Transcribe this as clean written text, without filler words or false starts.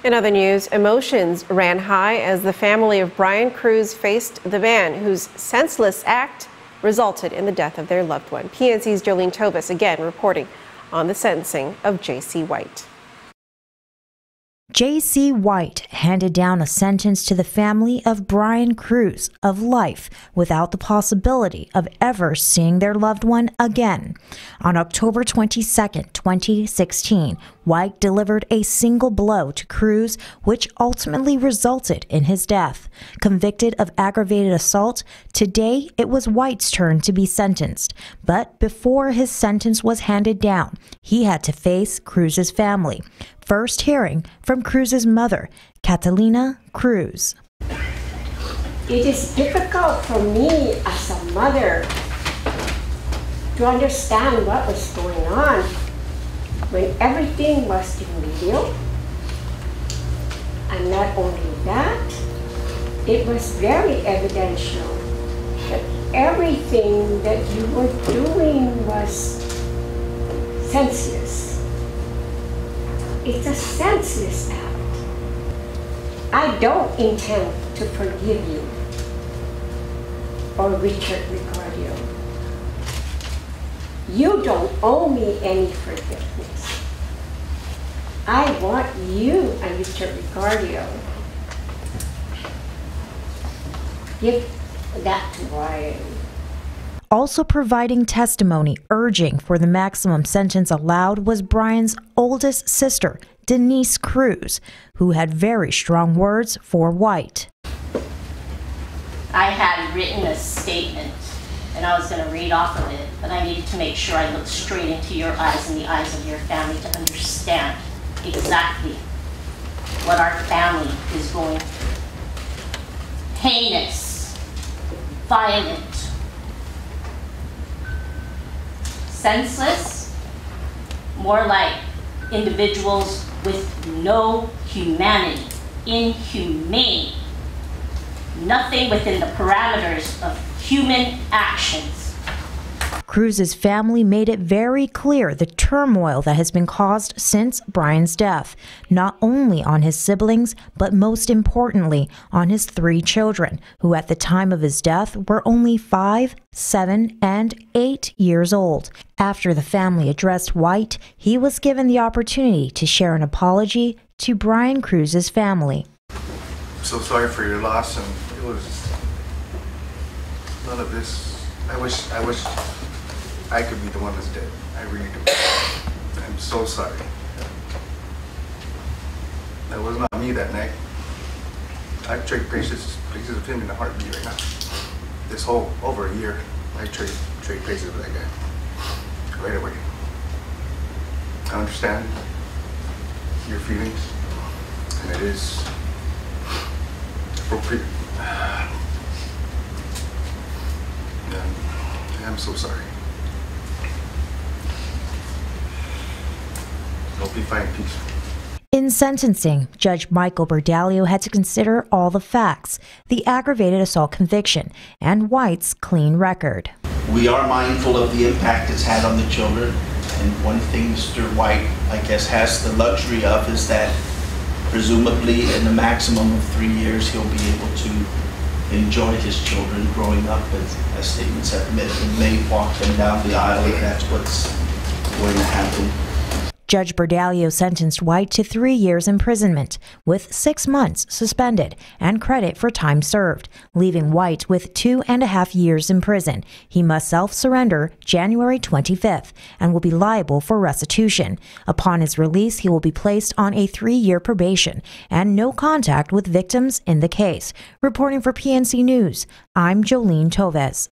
In other news, emotions ran high as the family of Brian Cruz faced the man whose senseless act resulted in the death of their loved one. PNC's Jolene Tovis again reporting on the sentencing of J.C. White. J.C. White handed down a sentence to the family of Brian Cruz of life without the possibility of ever seeing their loved one again. On October 22, 2016, White delivered a single blow to Cruz, which ultimately resulted in his death. Convicted of aggravated assault, today it was White's turn to be sentenced. But before his sentence was handed down, he had to face Cruz's family. First hearing from Cruz's mother, Catalina Cruz. It is difficult for me as a mother to understand what was going on when everything was in video. And not only that, it was very evidential that everything that you were doing was senseless. It's a senseless act. I don't intend to forgive you or Richard Ricardo. You don't owe me any forgiveness. I want you and Richard Ricardo give that to Brian. Also providing testimony urging for the maximum sentence allowed was Brian's oldest sister, Denise Cruz, who had very strong words for White. I had written a statement and I was going to read off of it, but I needed to make sure I looked straight into your eyes and the eyes of your family to understand exactly what our family is going through. Heinous, violent, senseless, more like individuals with no humanity, inhumane, nothing within the parameters of human actions. Cruz's family made it very clear the turmoil that has been caused since Brian's death, not only on his siblings, but most importantly on his 3 children, who at the time of his death were only 5, 7, and 8 years old. After the family addressed White, he was given the opportunity to share an apology to Brian Cruz's family. I'm so sorry for your loss, and it was none of this. I wish I could be the one that's dead. I really do. I'm so sorry. That was not me that night. I'd trade places of him in a heartbeat right now. This whole over a year, I trade places with that guy right away. I understand your feelings, and it is appropriate. And I'm so sorry. Hope you find peace. In sentencing, Judge Michael Bordalio had to consider all the facts, the aggravated assault conviction, and White's clean record. We are mindful of the impact it's had on the children, and one thing Mr. White, I guess, has the luxury of is that presumably in the maximum of 3 years he'll be able to enjoy his children growing up, as statements have made, and may walk them down the aisle if that's what's going to happen. Judge Bordalio sentenced White to 3 years imprisonment, with 6 months suspended and credit for time served, leaving White with 2.5 years in prison. He must self-surrender January 25th and will be liable for restitution. Upon his release, he will be placed on a 3-year probation and no contact with victims in the case. Reporting for PNC News, I'm Jolene Toves.